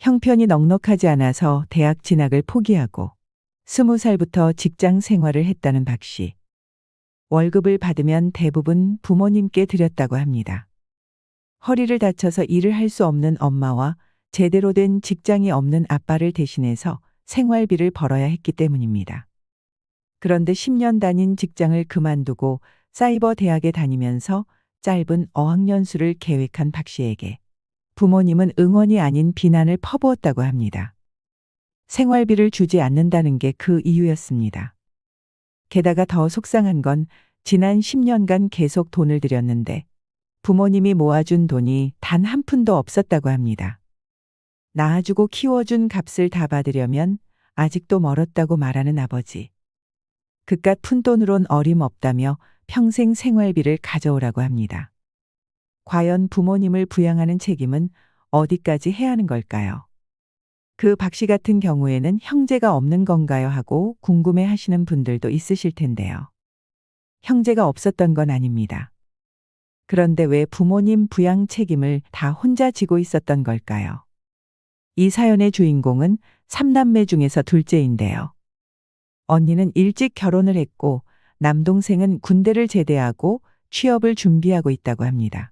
형편이 넉넉하지 않아서 대학 진학을 포기하고 20살부터 직장 생활을 했다는 박 씨. 월급을 받으면 대부분 부모님께 드렸다고 합니다. 허리를 다쳐서 일을 할 수 없는 엄마와 제대로 된 직장이 없는 아빠를 대신해서 생활비를 벌어야 했기 때문입니다. 그런데 10년 다닌 직장을 그만두고 사이버 대학에 다니면서 짧은 어학연수를 계획한 박 씨에게 부모님은 응원이 아닌 비난을 퍼부었다고 합니다. 생활비를 주지 않는다는 게 그 이유였습니다. 게다가 더 속상한 건 지난 10년간 계속 돈을 들였는데 부모님이 모아준 돈이 단 한 푼도 없었다고 합니다. 낳아주고 키워준 값을 다 받으려면 아직도 멀었다고 말하는 아버지. 그깟 푼돈으론 어림없다며 평생 생활비를 가져오라고 합니다. 과연 부모님을 부양하는 책임은 어디까지 해야 하는 걸까요? 그 박 씨 같은 경우에는 형제가 없는 건가요 하고 궁금해 하시는 분들도 있으실 텐데요. 형제가 없었던 건 아닙니다. 그런데 왜 부모님 부양 책임을 다 혼자 지고 있었던 걸까요? 이 사연의 주인공은 3남매 중에서 둘째인데요. 언니는 일찍 결혼을 했고 남동생은 군대를 제대하고 취업을 준비하고 있다고 합니다.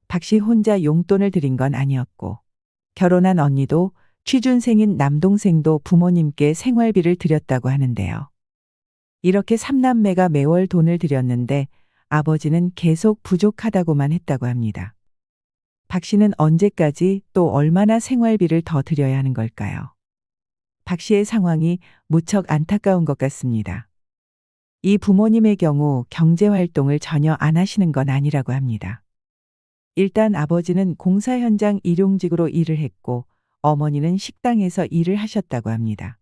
박 씨 혼자 용돈을 드린 건 아니었고 결혼한 언니도 취준생인 남동생도 부모님께 생활비를 드렸다고 하는데요. 이렇게 3남매가 매월 돈을 들였는데 아버지는 계속 부족하다고만 했다고 합니다. 박 씨는 언제까지 또 얼마나 생활비를 더 드려야 하는 걸까요? 박 씨의 상황이 무척 안타까운 것 같습니다. 이 부모님의 경우 경제활동을 전혀 안 하시는 건 아니라고 합니다. 일단 아버지는 공사 현장 일용직으로 일을 했고 어머니는 식당에서 일을 하셨다고 합니다.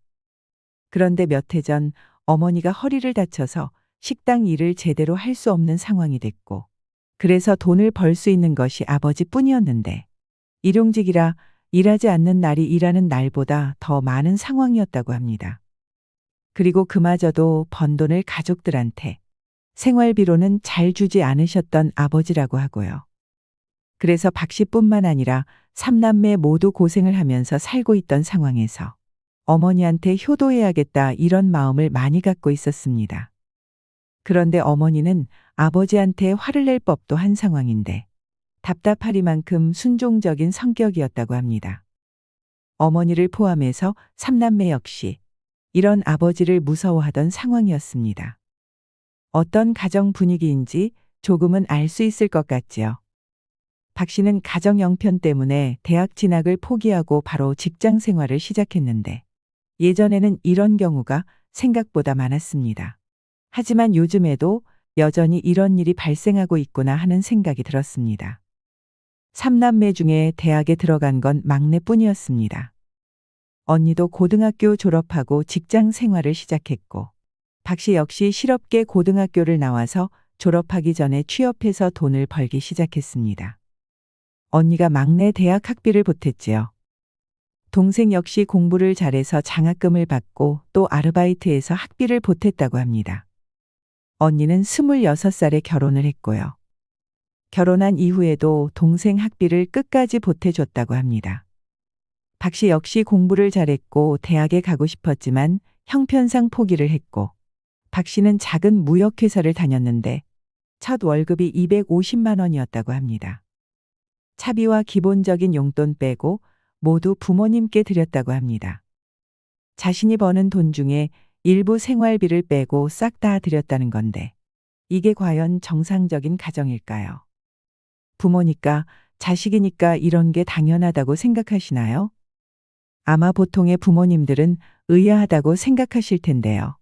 그런데 몇 해 전 어머니가 허리를 다쳐서 식당 일을 제대로 할 수 없는 상황이 됐고 그래서 돈을 벌 수 있는 것이 아버지뿐이었는데 일용직이라 일하지 않는 날이 일하는 날보다 더 많은 상황이었다고 합니다. 그리고 그마저도 번 돈을 가족들한테 생활비로는 잘 주지 않으셨던 아버지라고 하고요. 그래서 박 씨뿐만 아니라 3남매 모두 고생을 하면서 살고 있던 상황에서 어머니한테 효도해야겠다 이런 마음을 많이 갖고 있었습니다. 그런데 어머니는 아버지한테 화를 낼 법도 한 상황인데 답답하리만큼 순종적인 성격이었다고 합니다. 어머니를 포함해서 3남매 역시 이런 아버지를 무서워하던 상황이었습니다. 어떤 가정 분위기인지 조금은 알 수 있을 것 같지요. 박 씨는 가정 형편 때문에 대학 진학을 포기하고 바로 직장 생활을 시작했는데 예전에는 이런 경우가 생각보다 많았습니다. 하지만 요즘에도 여전히 이런 일이 발생하고 있구나 하는 생각이 들었습니다. 3남매 중에 대학에 들어간 건 막내뿐이었습니다. 언니도 고등학교 졸업하고 직장 생활을 시작했고 박 씨 역시 실업계 고등학교를 나와서 졸업하기 전에 취업해서 돈을 벌기 시작했습니다. 언니가 막내 대학 학비를 보탰지요. 동생 역시 공부를 잘해서 장학금을 받고 또 아르바이트해서 학비를 보탰다고 합니다. 언니는 26살에 결혼을 했고요. 결혼한 이후에도 동생 학비를 끝까지 보태줬다고 합니다. 박 씨 역시 공부를 잘했고 대학에 가고 싶었지만 형편상 포기를 했고 박 씨는 작은 무역회사를 다녔는데 첫 월급이 250만 원이었다고 합니다. 차비와 기본적인 용돈 빼고 모두 부모님께 드렸다고 합니다. 자신이 버는 돈 중에 일부 생활비를 빼고 싹 다 드렸다는 건데 이게 과연 정상적인 가정일까요? 부모니까 자식이니까 이런 게 당연하다고 생각하시나요? 아마 보통의 부모님들은 의아하다고 생각하실 텐데요.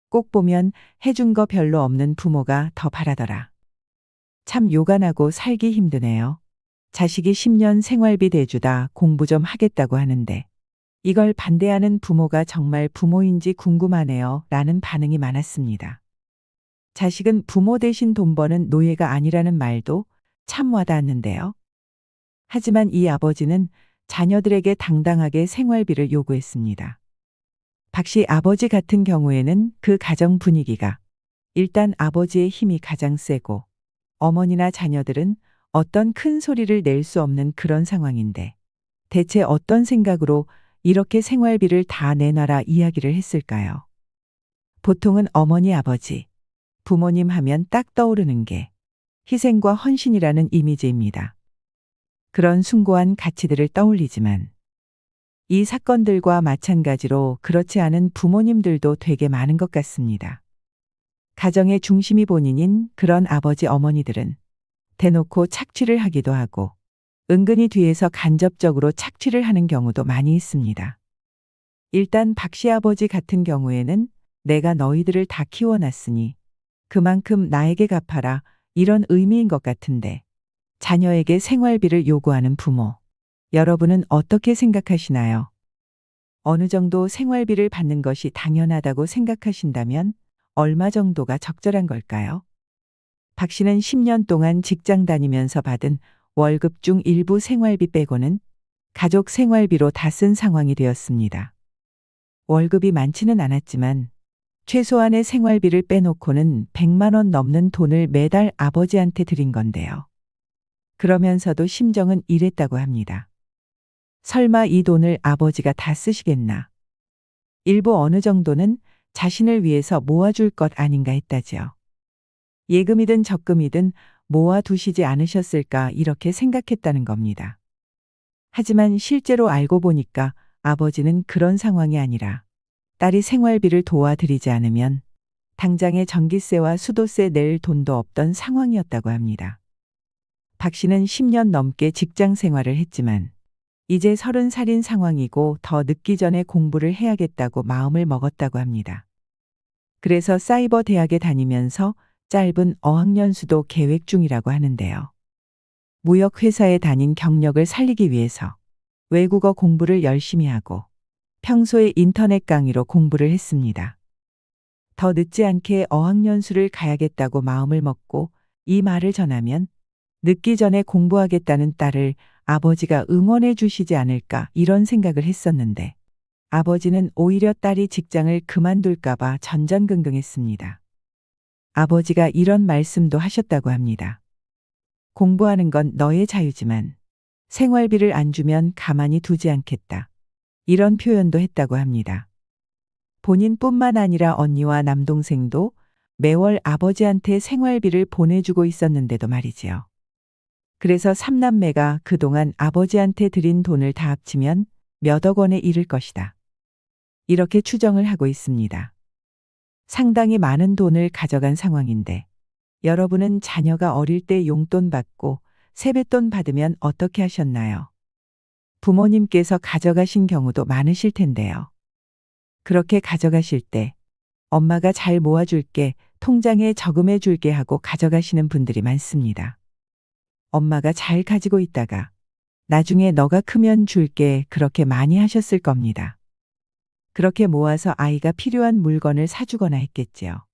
꼭 보면 해준 거 별로 없는 부모가 더 바라더라. 참 요간하고 살기 힘드네요. 자식이 10년 생활비 대주다 공부 좀 하겠다고 하는데 이걸 반대하는 부모가 정말 부모인지 궁금하네요 라는 반응이 많았습니다. 자식은 부모 대신 돈 버는 노예가 아니라는 말도 참 와닿았는데요. 하지만 이 아버지는 자녀들에게 당당하게 생활비를 요구했습니다. 박 씨 아버지 같은 경우에는 그 가정 분위기가 일단 아버지의 힘이 가장 세고 어머니나 자녀들은 어떤 큰 소리를 낼 수 없는 그런 상황인데 대체 어떤 생각으로 이렇게 생활비를 다 내놔라 이야기를 했을까요? 보통은 어머니, 아버지, 부모님 하면 딱 떠오르는 게 희생과 헌신이라는 이미지입니다. 그런 숭고한 가치들을 떠올리지만 이 사건들과 마찬가지로 그렇지 않은 부모님들도 되게 많은 것 같습니다. 가정의 중심이 본인인 그런 아버지, 어머니들은 대놓고 착취를 하기도 하고 은근히 뒤에서 간접적으로 착취를 하는 경우도 많이 있습니다. 일단 박 씨 아버지 같은 경우에는 내가 너희들을 다 키워놨으니 그만큼 나에게 갚아라 이런 의미인 것 같은데 자녀에게 생활비를 요구하는 부모. 여러분은 어떻게 생각하시나요? 어느 정도 생활비를 받는 것이 당연하다고 생각하신다면 얼마 정도가 적절한 걸까요? 박 씨는 10년 동안 직장 다니면서 받은 월급 중 일부 생활비 빼고는 가족 생활비로 다 쓴 상황이 되었습니다. 월급이 많지는 않았지만 최소한의 생활비를 빼놓고는 100만 원 넘는 돈을 매달 아버지한테 드린 건데요. 그러면서도 심정은 이랬다고 합니다. 설마 이 돈을 아버지가 다 쓰시겠나? 일부 어느 정도는 자신을 위해서 모아줄 것 아닌가 했다지요. 예금이든 적금이든 모아두시지 않으셨을까 이렇게 생각했다는 겁니다. 하지만 실제로 알고 보니까 아버지는 그런 상황이 아니라 딸이 생활비를 도와드리지 않으면 당장에 전기세와 수도세 낼 돈도 없던 상황이었다고 합니다. 박 씨는 10년 넘게 직장 생활을 했지만 이제 30살인 상황이고 더 늦기 전에 공부를 해야겠다고 마음을 먹었다고 합니다. 그래서 사이버 대학에 다니면서 짧은 어학연수도 계획 중이라고 하는데요. 무역회사에 다닌 경력을 살리기 위해서 외국어 공부를 열심히 하고 평소에 인터넷 강의로 공부를 했습니다. 더 늦지 않게 어학연수를 가야겠다고 마음을 먹고 이 말을 전하면 늦기 전에 공부하겠다는 딸을 아버지가 응원해 주시지 않을까 이런 생각을 했었는데 아버지는 오히려 딸이 직장을 그만둘까봐 전전긍긍했습니다. 아버지가 이런 말씀도 하셨다고 합니다. 공부하는 건 너의 자유지만 생활비를 안 주면 가만히 두지 않겠다. 이런 표현도 했다고 합니다. 본인뿐만 아니라 언니와 남동생도 매월 아버지한테 생활비를 보내주고 있었는데도 말이지요. 그래서 삼남매가 그동안 아버지한테 드린 돈을 다 합치면 몇억 원에 이를 것이다. 이렇게 추정을 하고 있습니다. 상당히 많은 돈을 가져간 상황인데 여러분은 자녀가 어릴 때 용돈 받고 세뱃돈 받으면 어떻게 하셨나요? 부모님께서 가져가신 경우도 많으실 텐데요. 그렇게 가져가실 때 엄마가 잘 모아줄게, 통장에 저금해 줄게 하고 가져가시는 분들이 많습니다. 엄마가 잘 가지고 있다가 나중에 너가 크면 줄게 그렇게 많이 하셨을 겁니다. 그렇게 모아서 아이가 필요한 물건을 사주거나 했겠지요.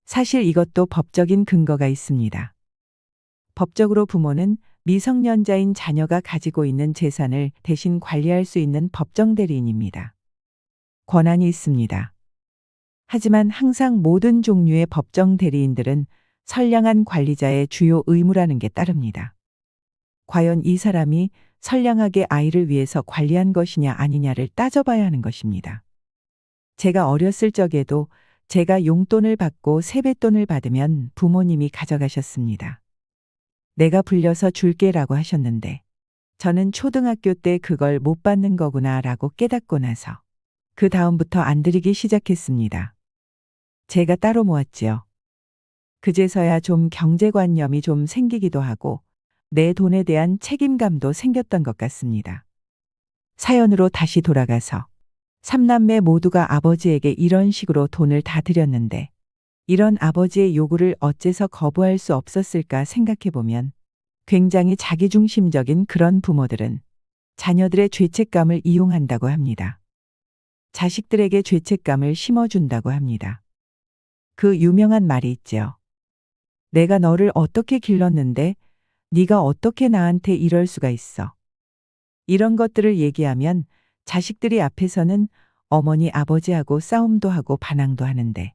사실 이것도 법적인 근거가 있습니다. 법적으로 부모는 미성년자인 자녀가 가지고 있는 재산을 대신 관리할 수 있는 법정 대리인입니다. 권한이 있습니다. 하지만 항상 모든 종류의 법정 대리인들은 선량한 관리자의 주요 의무라는 게 따릅니다. 과연 이 사람이 선량하게 아이를 위해서 관리한 것이냐 아니냐를 따져봐야 하는 것입니다. 제가 어렸을 적에도 제가 용돈을 받고 세뱃돈을 받으면 부모님이 가져가셨습니다. 내가 불려서 줄게라고 하셨는데 저는 초등학교 때 그걸 못 받는 거구나 라고 깨닫고 나서 그 다음부터 안 드리기 시작했습니다. 제가 따로 모았지요. 그제서야 좀 경제관념이 좀 생기기도 하고 내 돈에 대한 책임감도 생겼던 것 같습니다. 사연으로 다시 돌아가서 삼남매 모두가 아버지에게 이런 식으로 돈을 다 드렸는데 이런 아버지의 요구를 어째서 거부할 수 없었을까 생각해보면 굉장히 자기중심적인 그런 부모들은 자녀들의 죄책감을 이용한다고 합니다. 자식들에게 죄책감을 심어준다고 합니다. 그 유명한 말이 있지요. 내가 너를 어떻게 길렀는데 네가 어떻게 나한테 이럴 수가 있어. 이런 것들을 얘기하면 자식들이 앞에서는 어머니 아버지하고 싸움도 하고 반항도 하는데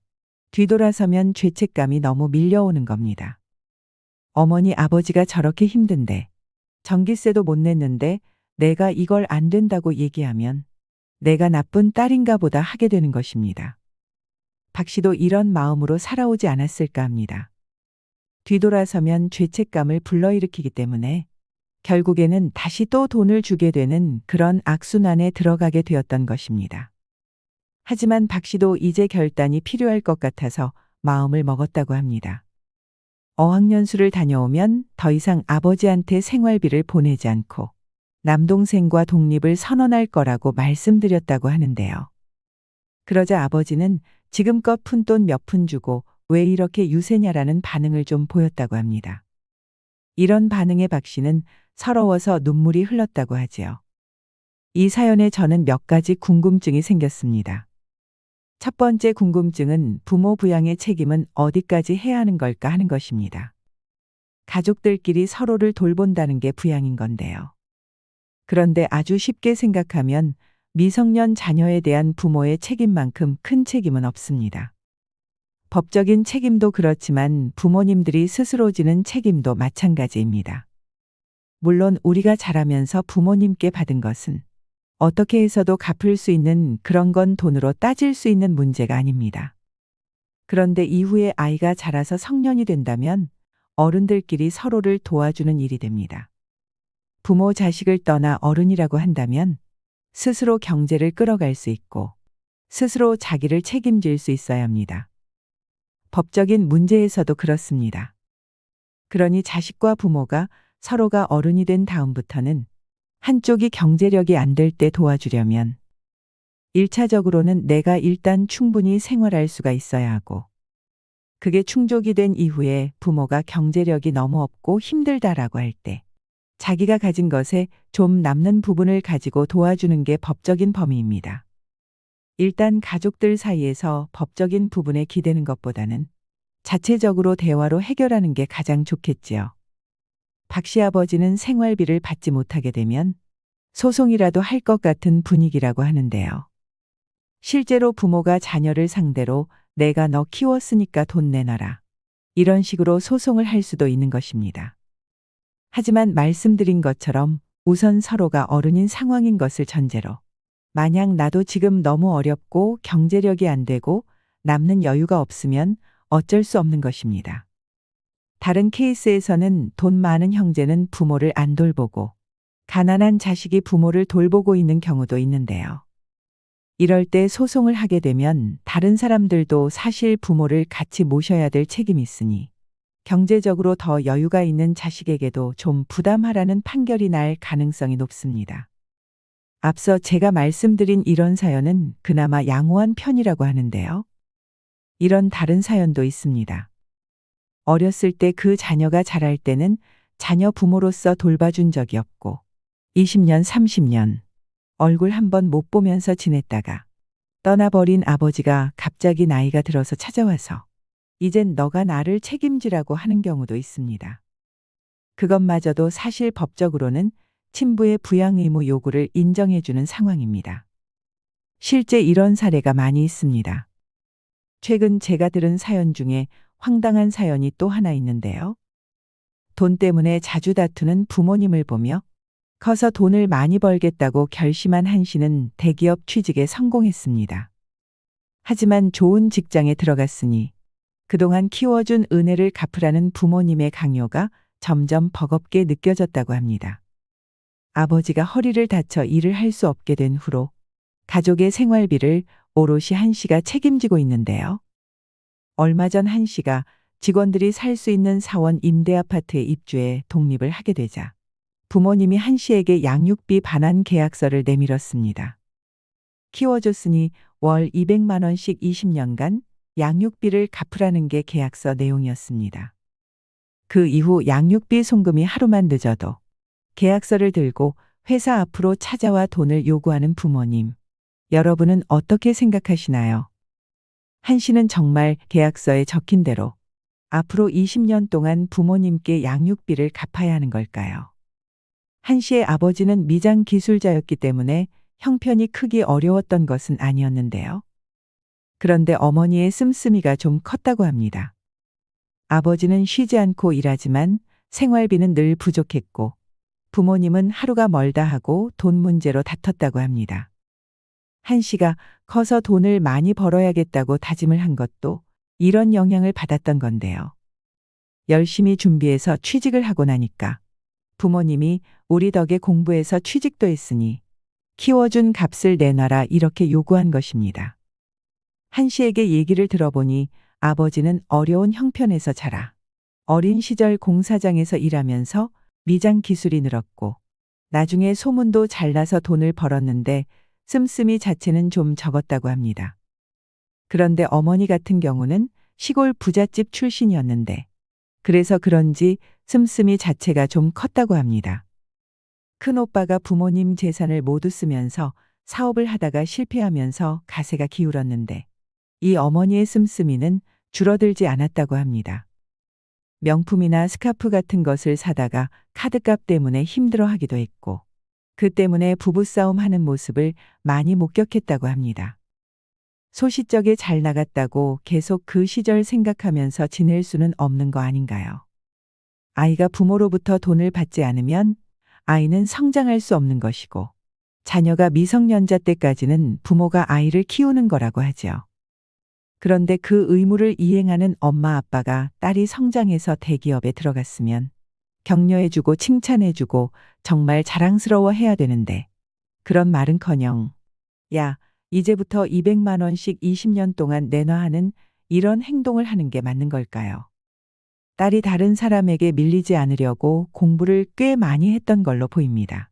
뒤돌아서면 죄책감이 너무 밀려오는 겁니다. 어머니 아버지가 저렇게 힘든데 전기세도 못 냈는데 내가 이걸 안 된다고 얘기하면 내가 나쁜 딸인가 보다 하게 되는 것입니다. 박 씨도 이런 마음으로 살아오지 않았을까 합니다. 뒤돌아서면 죄책감을 불러일으키기 때문에 결국에는 다시 또 돈을 주게 되는 그런 악순환에 들어가게 되었던 것입니다. 하지만 박 씨도 이제 결단이 필요할 것 같아서 마음을 먹었다고 합니다. 어학연수를 다녀오면 더 이상 아버지한테 생활비를 보내지 않고 남동생과 독립을 선언할 거라고 말씀드렸다고 하는데요. 그러자 아버지는 지금껏 푼돈 몇 푼 주고 왜 이렇게 유세냐라는 반응을 좀 보였다고 합니다. 이런 반응에 박 씨는 서러워서 눈물이 흘렀다고 하지요. 이 사연에 저는 몇 가지 궁금증이 생겼습니다. 첫 번째 궁금증은 부모 부양의 책임은 어디까지 해야 하는 걸까 하는 것입니다. 가족들끼리 서로를 돌본다는 게 부양인 건데요. 그런데 아주 쉽게 생각하면 미성년 자녀에 대한 부모의 책임만큼 큰 책임은 없습니다. 법적인 책임도 그렇지만 부모님들이 스스로 지는 책임도 마찬가지입니다. 물론 우리가 자라면서 부모님께 받은 것은 어떻게 해서도 갚을 수 있는 그런 건 돈으로 따질 수 있는 문제가 아닙니다. 그런데 이후에 아이가 자라서 성년이 된다면 어른들끼리 서로를 도와주는 일이 됩니다. 부모 자식을 떠나 어른이라고 한다면 스스로 경제를 끌어갈 수 있고 스스로 자기를 책임질 수 있어야 합니다. 법적인 문제에서도 그렇습니다. 그러니 자식과 부모가 서로가 어른이 된 다음부터는 한쪽이 경제력이 안 될 때 도와주려면 1차적으로는 내가 일단 충분히 생활할 수가 있어야 하고 그게 충족이 된 이후에 부모가 경제력이 너무 없고 힘들다라고 할 때 자기가 가진 것에 좀 남는 부분을 가지고 도와주는 게 법적인 범위입니다. 일단 가족들 사이에서 법적인 부분에 기대는 것보다는 자체적으로 대화로 해결하는 게 가장 좋겠지요. 박 씨 아버지는 생활비를 받지 못하게 되면 소송이라도 할 것 같은 분위기라고 하는데요. 실제로 부모가 자녀를 상대로 내가 너 키웠으니까 돈 내놔라. 이런 식으로 소송을 할 수도 있는 것입니다. 하지만 말씀드린 것처럼 우선 서로가 어른인 상황인 것을 전제로 만약 나도 지금 너무 어렵고 경제력이 안 되고 남는 여유가 없으면 어쩔 수 없는 것입니다. 다른 케이스에서는 돈 많은 형제는 부모를 안 돌보고 가난한 자식이 부모를 돌보고 있는 경우도 있는데요. 이럴 때 소송을 하게 되면 다른 사람들도 사실 부모를 같이 모셔야 될 책임이 있으니 경제적으로 더 여유가 있는 자식에게도 좀 부담하라는 판결이 날 가능성이 높습니다. 앞서 제가 말씀드린 이런 사연은 그나마 양호한 편이라고 하는데요. 이런 다른 사연도 있습니다. 어렸을 때 그 자녀가 자랄 때는 자녀 부모로서 돌봐준 적이 없고 20년, 30년 얼굴 한번 못 보면서 지냈다가 떠나버린 아버지가 갑자기 나이가 들어서 찾아와서 이젠 너가 나를 책임지라고 하는 경우도 있습니다. 그것마저도 사실 법적으로는 친부의 부양 의무 요구를 인정해주는 상황입니다. 실제 이런 사례가 많이 있습니다. 최근 제가 들은 사연 중에 황당한 사연이 또 하나 있는데요. 돈 때문에 자주 다투는 부모님을 보며 커서 돈을 많이 벌겠다고 결심한 한 씨는 대기업 취직에 성공했습니다. 하지만 좋은 직장에 들어갔으니 그동안 키워준 은혜를 갚으라는 부모님의 강요가 점점 버겁게 느껴졌다고 합니다. 아버지가 허리를 다쳐 일을 할 수 없게 된 후로 가족의 생활비를 오롯이 한 씨가 책임지고 있는데요. 얼마 전 한 씨가 직원들이 살 수 있는 사원 임대 아파트에 입주해 독립을 하게 되자 부모님이 한 씨에게 양육비 반환 계약서를 내밀었습니다. 키워줬으니 월 200만 원씩 20년간 양육비를 갚으라는 게 계약서 내용이었습니다. 그 이후 양육비 송금이 하루만 늦어도 계약서를 들고 회사 앞으로 찾아와 돈을 요구하는 부모님. 여러분은 어떻게 생각하시나요? 한 씨는 정말 계약서에 적힌 대로 앞으로 20년 동안 부모님께 양육비를 갚아야 하는 걸까요? 한 씨의 아버지는 미장 기술자였기 때문에 형편이 크기 어려웠던 것은 아니었는데요. 그런데 어머니의 씀씀이가 좀 컸다고 합니다. 아버지는 쉬지 않고 일하지만 생활비는 늘 부족했고 부모님은 하루가 멀다 하고 돈 문제로 다퉜다고 합니다. 한 씨가 커서 돈을 많이 벌어야겠다고 다짐을 한 것도 이런 영향을 받았던 건데요. 열심히 준비해서 취직을 하고 나니까 부모님이 우리 덕에 공부해서 취직도 했으니 키워준 값을 내놔라 이렇게 요구한 것입니다. 한 씨에게 얘기를 들어보니 아버지는 어려운 형편에서 자라 어린 시절 공사장에서 일하면서 미장 기술이 늘었고 나중에 소문도 잘 나서 돈을 벌었는데 씀씀이 자체는 좀 적었다고 합니다. 그런데 어머니 같은 경우는 시골 부잣집 출신이었는데 그래서 그런지 씀씀이 자체가 좀 컸다고 합니다. 큰오빠가 부모님 재산을 모두 쓰면서 사업을 하다가 실패하면서 가세가 기울었는데 이 어머니의 씀씀이는 줄어들지 않았다고 합니다. 명품이나 스카프 같은 것을 사다가 카드값 때문에 힘들어하기도 했고 그 때문에 부부싸움 하는 모습을 많이 목격했다고 합니다. 소시적에 잘 나갔다고 계속 그 시절 생각하면서 지낼 수는 없는 거 아닌가요? 아이가 부모로부터 돈을 받지 않으면 아이는 성장할 수 없는 것이고 자녀가 미성년자 때까지는 부모가 아이를 키우는 거라고 하죠. 그런데 그 의무를 이행하는 엄마 아빠가 딸이 성장해서 대기업에 들어갔으면 격려해주고 칭찬해주고 정말 자랑스러워 해야 되는데 그런 말은커녕 야, 이제부터 200만 원씩 20년 동안 내놔 하는 이런 행동을 하는 게 맞는 걸까요? 딸이 다른 사람에게 밀리지 않으려고 공부를 꽤 많이 했던 걸로 보입니다.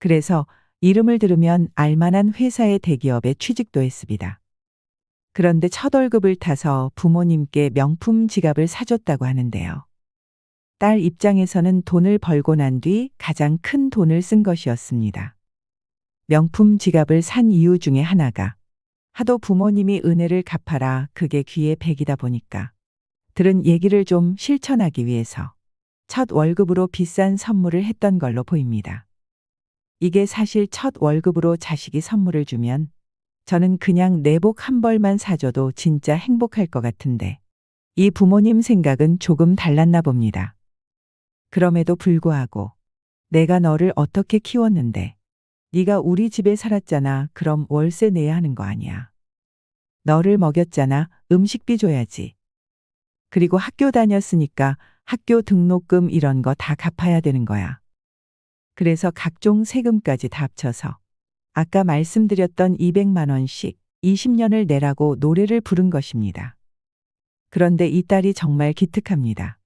그래서 이름을 들으면 알만한 회사의 대기업에 취직도 했습니다. 그런데 첫 월급을 타서 부모님께 명품 지갑을 사줬다고 하는데요. 딸 입장에서는 돈을 벌고 난 뒤 가장 큰 돈을 쓴 것이었습니다. 명품 지갑을 산 이유 중에 하나가 하도 부모님이 은혜를 갚아라 그게 귀에 백이다 보니까 들은 얘기를 좀 실천하기 위해서 첫 월급으로 비싼 선물을 했던 걸로 보입니다. 이게 사실 첫 월급으로 자식이 선물을 주면 저는 그냥 내복 한 벌만 사줘도 진짜 행복할 것 같은데 이 부모님 생각은 조금 달랐나 봅니다. 그럼에도 불구하고 내가 너를 어떻게 키웠는데 네가 우리 집에 살았잖아. 그럼 월세 내야 하는 거 아니야. 너를 먹였잖아. 음식비 줘야지. 그리고 학교 다녔으니까 학교 등록금 이런 거 다 갚아야 되는 거야. 그래서 각종 세금까지 다 합쳐서 아까 말씀드렸던 200만 원씩 20년을 내라고 노래를 부른 것입니다. 그런데 이 딸이 정말 기특합니다.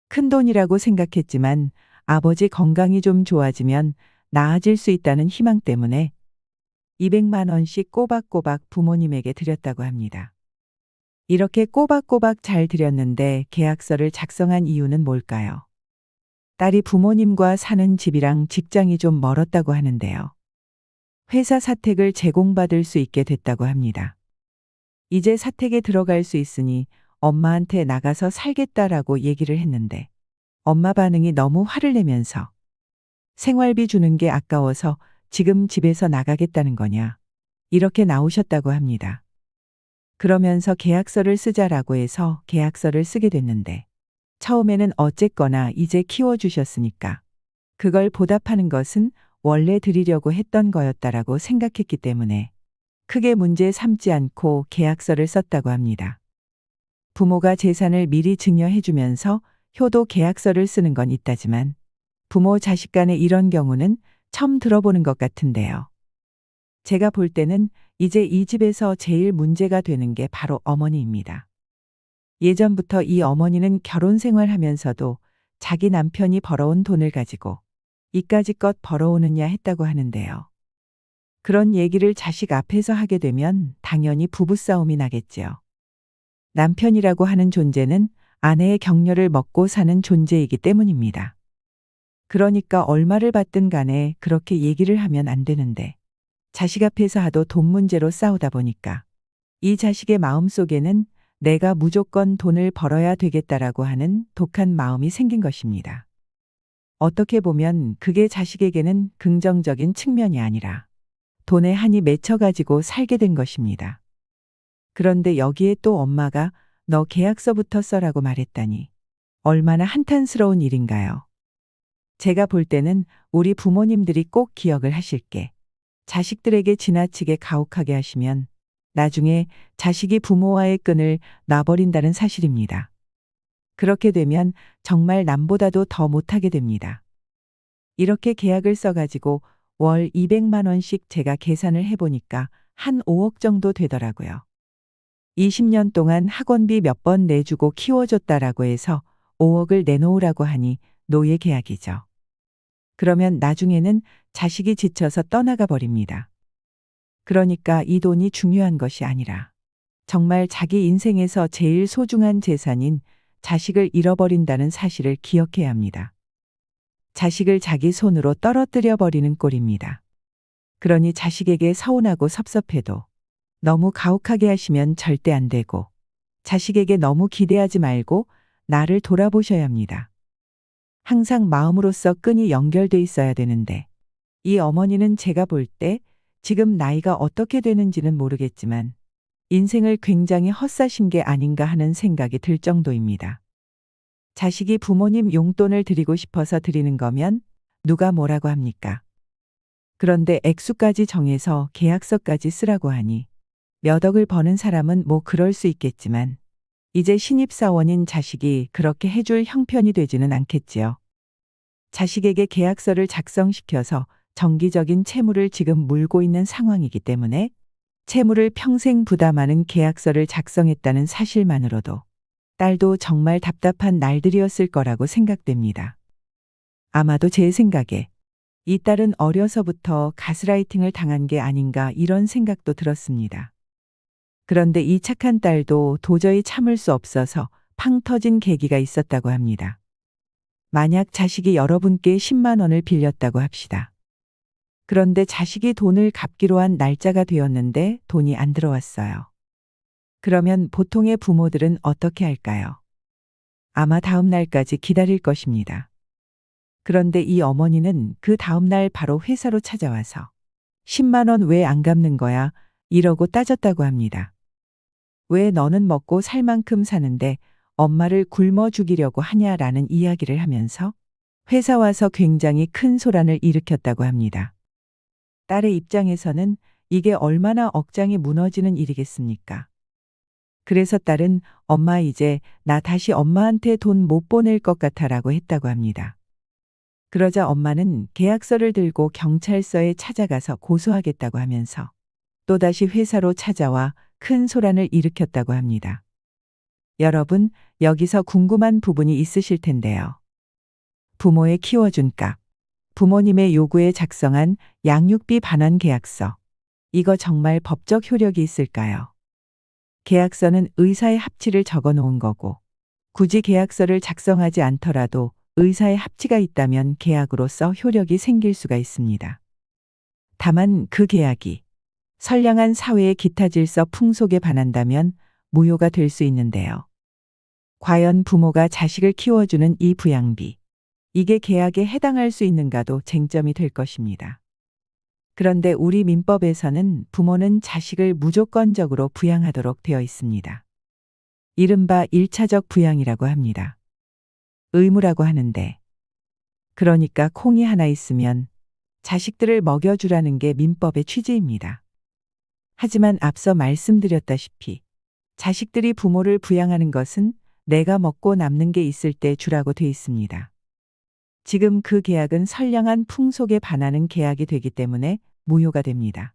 큰돈이라고 생각했지만 아버지 건강이 좀 좋아지면 나아질 수 있다는 희망 때문에 200만 원씩 꼬박꼬박 부모님에게 드렸다고 합니다. 이렇게 꼬박꼬박 잘 드렸는데 계약서를 작성한 이유는 뭘까요? 딸이 부모님과 사는 집이랑 직장이 좀 멀었다고 하는데요. 회사 사택을 제공받을 수 있게 됐다고 합니다. 이제 사택에 들어갈 수 있으니 엄마한테 나가서 살겠다라고 얘기를 했는데 엄마 반응이 너무 화를 내면서 생활비 주는 게 아까워서 지금 집에서 나가겠다는 거냐 이렇게 나오셨다고 합니다. 그러면서 계약서를 쓰자라고 해서 계약서를 쓰게 됐는데 처음에는 어쨌거나 이제 키워주셨으니까 그걸 보답하는 것은 원래 드리려고 했던 거였다라고 생각했기 때문에 크게 문제 삼지 않고 계약서를 썼다고 합니다. 부모가 재산을 미리 증여해주면서 효도 계약서를 쓰는 건 있다지만 부모 자식 간에 이런 경우는 처음 들어보는 것 같은데요. 제가 볼 때는 이제 이 집에서 제일 문제가 되는 게 바로 어머니입니다. 예전부터 이 어머니는 결혼 생활하면서도 자기 남편이 벌어온 돈을 가지고 이까짓 것 벌어오느냐 했다고 하는데요. 그런 얘기를 자식 앞에서 하게 되면 당연히 부부싸움이 나겠지요. 남편이라고 하는 존재는 아내의 격려를 먹고 사는 존재이기 때문입니다. 그러니까 얼마를 받든 간에 그렇게 얘기를 하면 안 되는데 자식 앞에서 하도 돈 문제로 싸우다 보니까 이 자식의 마음속에는 내가 무조건 돈을 벌어야 되겠다라고 하는 독한 마음이 생긴 것입니다. 어떻게 보면 그게 자식에게는 긍정적인 측면이 아니라 돈에 한이 맺혀가지고 살게 된 것입니다. 그런데 여기에 또 엄마가 너 계약서부터 써라고 말했다니 얼마나 한탄스러운 일인가요? 제가 볼 때는 우리 부모님들이 꼭 기억을 하실게. 자식들에게 지나치게 가혹하게 하시면 나중에 자식이 부모와의 끈을 놔버린다는 사실입니다. 그렇게 되면 정말 남보다도 더 못하게 됩니다. 이렇게 계약을 써가지고 월 200만 원씩 제가 계산을 해보니까 한 5억 정도 되더라고요. 20년 동안 학원비 몇 번 내주고 키워줬다라고 해서 5억을 내놓으라고 하니 노예 계약이죠. 그러면 나중에는 자식이 지쳐서 떠나가 버립니다. 그러니까 이 돈이 중요한 것이 아니라 정말 자기 인생에서 제일 소중한 재산인 자식을 잃어버린다는 사실을 기억해야 합니다. 자식을 자기 손으로 떨어뜨려 버리는 꼴입니다. 그러니 자식에게 서운하고 섭섭해도 너무 가혹하게 하시면 절대 안 되고 자식에게 너무 기대하지 말고 나를 돌아보셔야 합니다. 항상 마음으로서 끈이 연결돼 있어야 되는데 이 어머니는 제가 볼 때 지금 나이가 어떻게 되는지는 모르겠지만 인생을 굉장히 헛사신 게 아닌가 하는 생각이 들 정도입니다. 자식이 부모님 용돈을 드리고 싶어서 드리는 거면 누가 뭐라고 합니까? 그런데 액수까지 정해서 계약서까지 쓰라고 하니 몇 억을 버는 사람은 뭐 그럴 수 있겠지만 이제 신입사원인 자식이 그렇게 해줄 형편이 되지는 않겠지요. 자식에게 계약서를 작성시켜서 정기적인 채무를 지금 물고 있는 상황이기 때문에 채무를 평생 부담하는 계약서를 작성했다는 사실만으로도 딸도 정말 답답한 날들이었을 거라고 생각됩니다. 아마도 제 생각에 이 딸은 어려서부터 가스라이팅을 당한 게 아닌가 이런 생각도 들었습니다. 그런데 이 착한 딸도 도저히 참을 수 없어서 팡 터진 계기가 있었다고 합니다. 만약 자식이 여러분께 10만 원을 빌렸다고 합시다. 그런데 자식이 돈을 갚기로 한 날짜가 되었는데 돈이 안 들어왔어요. 그러면 보통의 부모들은 어떻게 할까요? 아마 다음 날까지 기다릴 것입니다. 그런데 이 어머니는 그 다음 날 바로 회사로 찾아와서 10만 원 왜 안 갚는 거야? 이러고 따졌다고 합니다. 왜 너는 먹고 살 만큼 사는데 엄마를 굶어 죽이려고 하냐라는 이야기를 하면서 회사 와서 굉장히 큰 소란을 일으켰다고 합니다. 딸의 입장에서는 이게 얼마나 억장이 무너지는 일이겠습니까? 그래서 딸은 엄마 이제 나 다시 엄마한테 돈 못 보낼 것 같아라고 했다고 합니다. 그러자 엄마는 계약서를 들고 경찰서에 찾아가서 고소하겠다고 하면서 또다시 회사로 찾아와 큰 소란을 일으켰다고 합니다. 여러분, 여기서 궁금한 부분이 있으실 텐데요. 부모의 키워준 값, 부모님의 요구에 작성한 양육비 반환 계약서. 이거 정말 법적 효력이 있을까요? 계약서는 의사의 합치를 적어 놓은 거고, 굳이 계약서를 작성하지 않더라도 의사의 합치가 있다면 계약으로서 효력이 생길 수가 있습니다. 다만 그 계약이 선량한 사회의 기타 질서 풍속에 반한다면 무효가 될 수 있는데요. 과연 부모가 자식을 키워주는 이 부양비, 이게 계약에 해당할 수 있는가도 쟁점이 될 것입니다. 그런데 우리 민법에서는 부모는 자식을 무조건적으로 부양하도록 되어 있습니다. 이른바 1차적 부양이라고 합니다. 의무라고 하는데, 그러니까 콩이 하나 있으면 자식들을 먹여주라는 게 민법의 취지입니다. 하지만 앞서 말씀드렸다시피 자식들이 부모를 부양하는 것은 내가 먹고 남는 게 있을 때 주라고 돼 있습니다. 지금 그 계약은 선량한 풍속에 반하는 계약이 되기 때문에 무효가 됩니다.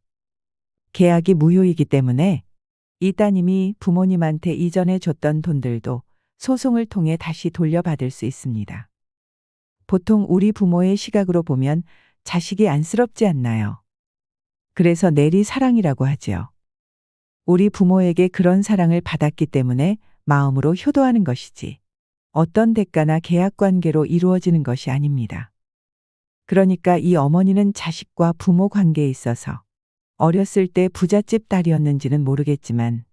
계약이 무효이기 때문에 이 따님이 부모님한테 이전에 줬던 돈들도 소송을 통해 다시 돌려받을 수 있습니다. 보통 우리 부모의 시각으로 보면 자식이 안쓰럽지 않나요? 그래서 내리 사랑이라고 하지요. 우리 부모에게 그런 사랑을 받았기 때문에 마음으로 효도하는 것이지 어떤 대가나 계약 관계로 이루어지는 것이 아닙니다. 그러니까 이 어머니는 자식과 부모 관계에 있어서 어렸을 때 부잣집 딸이었는지는 모르겠지만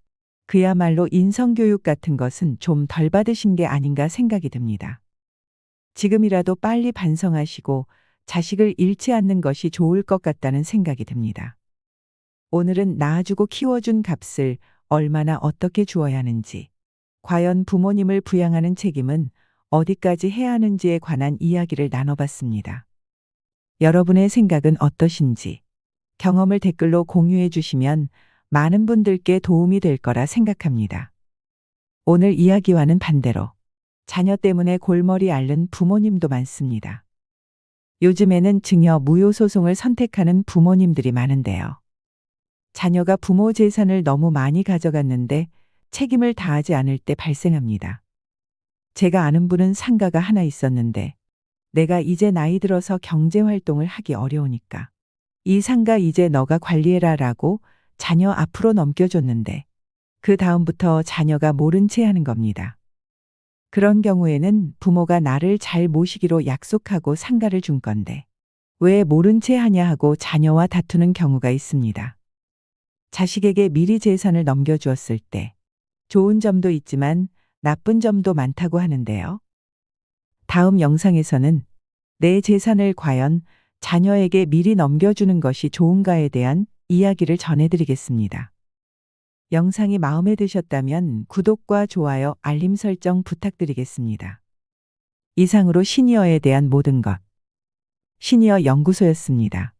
그야말로 인성교육 같은 것은 좀 덜 받으신 게 아닌가 생각이 듭니다. 지금이라도 빨리 반성하시고 자식을 잃지 않는 것이 좋을 것 같다는 생각이 듭니다. 오늘은 낳아주고 키워준 값을 얼마나 어떻게 주어야 하는지, 과연 부모님을 부양하는 책임은 어디까지 해야 하는지에 관한 이야기를 나눠봤습니다. 여러분의 생각은 어떠신지 경험을 댓글로 공유해 주시면 많은 분들께 도움이 될 거라 생각합니다. 오늘 이야기와는 반대로 자녀 때문에 골머리 앓는 부모님도 많습니다. 요즘에는 증여 무효 소송을 선택하는 부모님들이 많은데요. 자녀가 부모 재산을 너무 많이 가져갔는데 책임을 다하지 않을 때 발생합니다. 제가 아는 분은 상가가 하나 있었는데 내가 이제 나이 들어서 경제 활동을 하기 어려우니까 이 상가 이제 너가 관리해라 라고 자녀 앞으로 넘겨줬는데 그 다음부터 자녀가 모른 채 하는 겁니다. 그런 경우에는 부모가 나를 잘 모시기로 약속하고 상가를 준 건데 왜 모른 채 하냐 하고 자녀와 다투는 경우가 있습니다. 자식에게 미리 재산을 넘겨주었을 때 좋은 점도 있지만 나쁜 점도 많다고 하는데요. 다음 영상에서는 내 재산을 과연 자녀에게 미리 넘겨주는 것이 좋은가에 대한 이야기를 전해드리겠습니다. 영상이 마음에 드셨다면 구독과 좋아요, 알림 설정 부탁드리겠습니다. 이상으로 시니어에 대한 모든 것. 시니어 연구소였습니다.